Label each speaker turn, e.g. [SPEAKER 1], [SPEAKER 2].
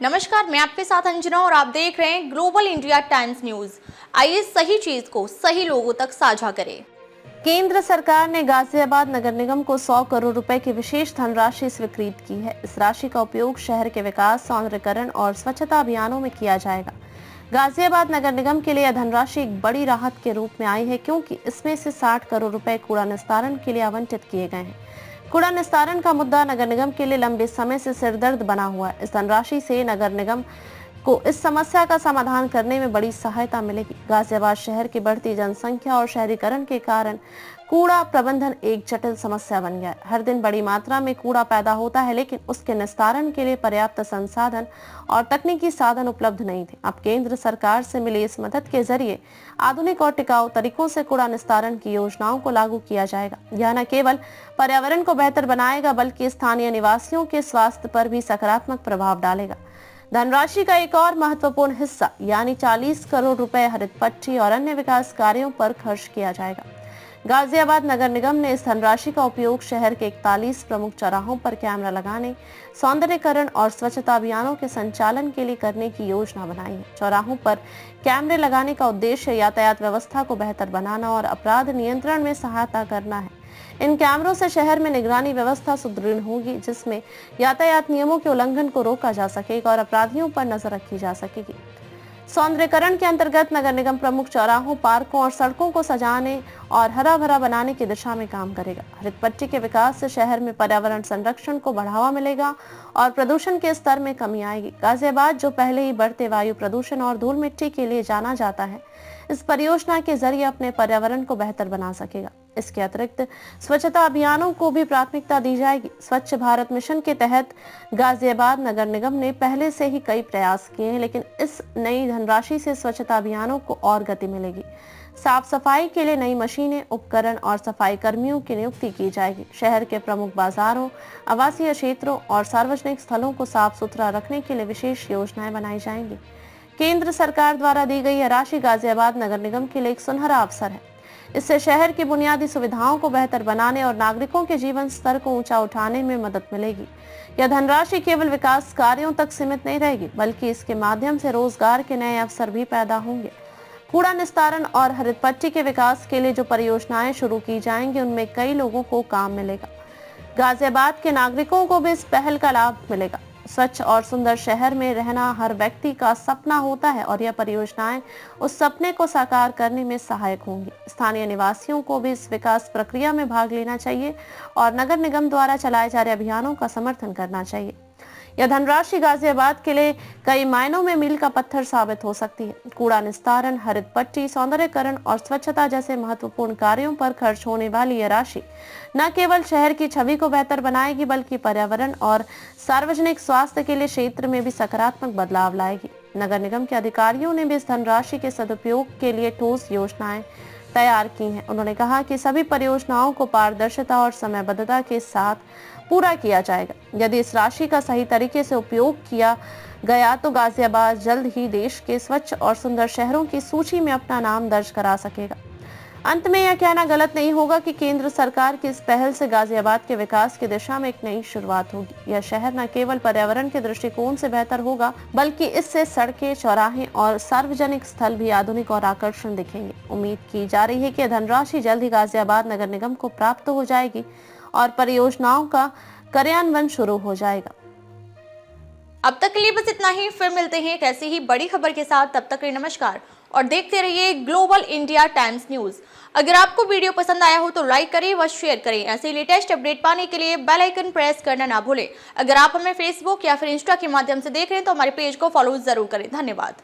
[SPEAKER 1] नमस्कार, मैं आपके साथ अंजना और आप देख रहे हैं ग्लोबल इंडिया टाइम्स न्यूज। आइए सही चीज को सही लोगों तक साझा करें।
[SPEAKER 2] केंद्र सरकार ने गाजियाबाद नगर निगम को 100 करोड़ रुपए की विशेष धनराशि स्वीकृत की है। इस राशि का उपयोग शहर के विकास, सौंदर्यीकरण और स्वच्छता अभियानों में किया जाएगा। गाजियाबाद नगर निगम के लिए यह धनराशि एक बड़ी राहत के रूप में आई है, क्योंकि इसमें से 60 करोड़ रुपए कूड़ा निस्तारण के लिए आवंटित किए गए हैं। कूड़ा निस्तारण का मुद्दा नगर निगम के लिए लंबे समय से सिरदर्द बना हुआ है। इस धनराशि से नगर निगम को इस समस्या का समाधान करने में बड़ी सहायता मिलेगी। गाजियाबाद शहर की बढ़ती जनसंख्या और शहरीकरण के कारण कूड़ा प्रबंधन एक जटिल समस्या बन गया है। हर दिन बड़ी मात्रा में कूड़ा पैदा होता है, लेकिन उसके निस्तारण के लिए पर्याप्त संसाधन और तकनीकी साधन उपलब्ध नहीं थे। अब केंद्र सरकार से मिली इस मदद के जरिए आधुनिक और टिकाऊ तरीकों से कूड़ा निस्तारण की योजनाओं को लागू किया जाएगा। यह न केवल पर्यावरण को बेहतर बनाएगा, बल्कि स्थानीय निवासियों के स्वास्थ्य पर भी सकारात्मक प्रभाव डालेगा। धनराशि का एक और महत्वपूर्ण हिस्सा यानी 40 करोड़ रुपए हरित पट्टी और अन्य विकास कार्यों पर खर्च किया जाएगा। गाजियाबाद नगर निगम ने इस धनराशि का उपयोग शहर के 41 प्रमुख चौराहों पर कैमरा लगाने, सौंदर्यीकरण और स्वच्छता अभियानों के संचालन के लिए करने की योजना बनाई है। चौराहों पर कैमरे लगाने का उद्देश्य यातायात व्यवस्था को बेहतर बनाना और अपराध नियंत्रण में सहायता करना है। इन कैमरों से शहर में निगरानी व्यवस्था सुदृढ़ होगी, जिसमें यातायात नियमों के उल्लंघन को रोका जा सकेगा और अपराधियों पर नजर रखी जा सकेगी। सौंदर्यीकरण के अंतर्गत नगर निगम प्रमुख चौराहों, पार्कों और सड़कों को सजाने और हरा भरा बनाने की दिशा में काम करेगा। हरित पट्टी के विकास से शहर में पर्यावरण संरक्षण को बढ़ावा मिलेगा और प्रदूषण के स्तर में कमी आएगी। गाजियाबाद, जो पहले ही बढ़ते वायु प्रदूषण और धूल मिट्टी के लिए जाना जाता है, इस परियोजना के जरिए अपने पर्यावरण को बेहतर बना सकेगा। इसके अतिरिक्त स्वच्छता अभियानों को भी प्राथमिकता दी जाएगी। स्वच्छ भारत मिशन के तहत गाजियाबाद नगर निगम ने पहले से ही कई प्रयास किए हैं, लेकिन इस नई धनराशि से स्वच्छता अभियानों को और गति मिलेगी। साफ सफाई के लिए नई मशीनें, उपकरण और सफाई कर्मियों की नियुक्ति की जाएगी। शहर के प्रमुख बाजारों, आवासीय क्षेत्रों और सार्वजनिक स्थलों को साफ सुथरा रखने के लिए विशेष योजनाएं बनाई जाएंगी। केंद्र सरकार द्वारा दी गई यह राशि गाजियाबाद नगर निगम के लिए एक सुनहरा अवसर है। इससे शहर की बुनियादी सुविधाओं को बेहतर बनाने और नागरिकों के जीवन स्तर को ऊंचा उठाने में मदद मिलेगी। यह धनराशि केवल विकास कार्यों तक सीमित नहीं रहेगी, बल्कि इसके माध्यम से रोजगार के नए अवसर भी पैदा होंगे। कूड़ा निस्तारण और हरित पट्टी के विकास के लिए जो परियोजनाएं शुरू की जाएंगी, उनमें कई लोगों को काम मिलेगा। गाजियाबाद के नागरिकों को भी इस पहल का लाभ मिलेगा। स्वच्छ और सुंदर शहर में रहना हर व्यक्ति का सपना होता है और यह परियोजनाएं उस सपने को साकार करने में सहायक होंगी। स्थानीय निवासियों को भी इस विकास प्रक्रिया में भाग लेना चाहिए और नगर निगम द्वारा चलाए जा रहे अभियानों का समर्थन करना चाहिए। यह धनराशि गाजियाबाद के लिए कई मायनों में मील का पत्थर साबित हो सकती है। कूड़ा निस्तारण, हरित पट्टी, सौंदर्यीकरण और स्वच्छता जैसे महत्वपूर्ण कार्यों पर खर्च होने वाली यह राशि न केवल शहर की छवि को बेहतर बनाएगी, बल्कि पर्यावरण और सार्वजनिक स्वास्थ्य के लिए क्षेत्र में भी सकारात्मक बदलाव लाएगी। नगर निगम के अधिकारियों ने भी इस धनराशि के सदुपयोग के लिए ठोस योजनाएं तैयार की हैं। उन्होंने कहा कि सभी परियोजनाओं को पारदर्शिता और समयबद्धता के साथ पूरा किया जाएगा। यदि इस राशि का सही तरीके से उपयोग किया गया तो गाजियाबाद जल्द ही देश के स्वच्छ और सुंदर शहरों की सूची में अपना नाम दर्ज करा सकेगा। अंत में यह कहना गलत नहीं होगा कि केंद्र सरकार की इस पहल से गाजियाबाद के विकास की दिशा में एक नई शुरुआत होगी। यह शहर न केवल पर्यावरण के दृष्टिकोण से बेहतर होगा, बल्कि इससे सड़कें, चौराहे और सार्वजनिक स्थल भी आधुनिक और आकर्षण दिखेंगे। उम्मीद की जा रही है कि धनराशि जल्द ही गाजियाबाद नगर निगम को प्राप्त हो जाएगी और परियोजनाओं का कार्यान्वयन शुरू हो जाएगा।
[SPEAKER 1] अब तक के लिए बस इतना ही। फिर मिलते हैं एक ऐसी ही बड़ी खबर के साथ। तब तक के लिए नमस्कार और देखते रहिए ग्लोबल इंडिया टाइम्स न्यूज। अगर आपको वीडियो पसंद आया हो तो लाइक करें व शेयर करें। ऐसे लेटेस्ट अपडेट पाने के लिए बेल आइकन प्रेस करना ना भूलें। अगर आप हमें फेसबुक या फिर इंस्टा के माध्यम से देख रहे हैं तो हमारे पेज को फॉलो जरूर करें। धन्यवाद।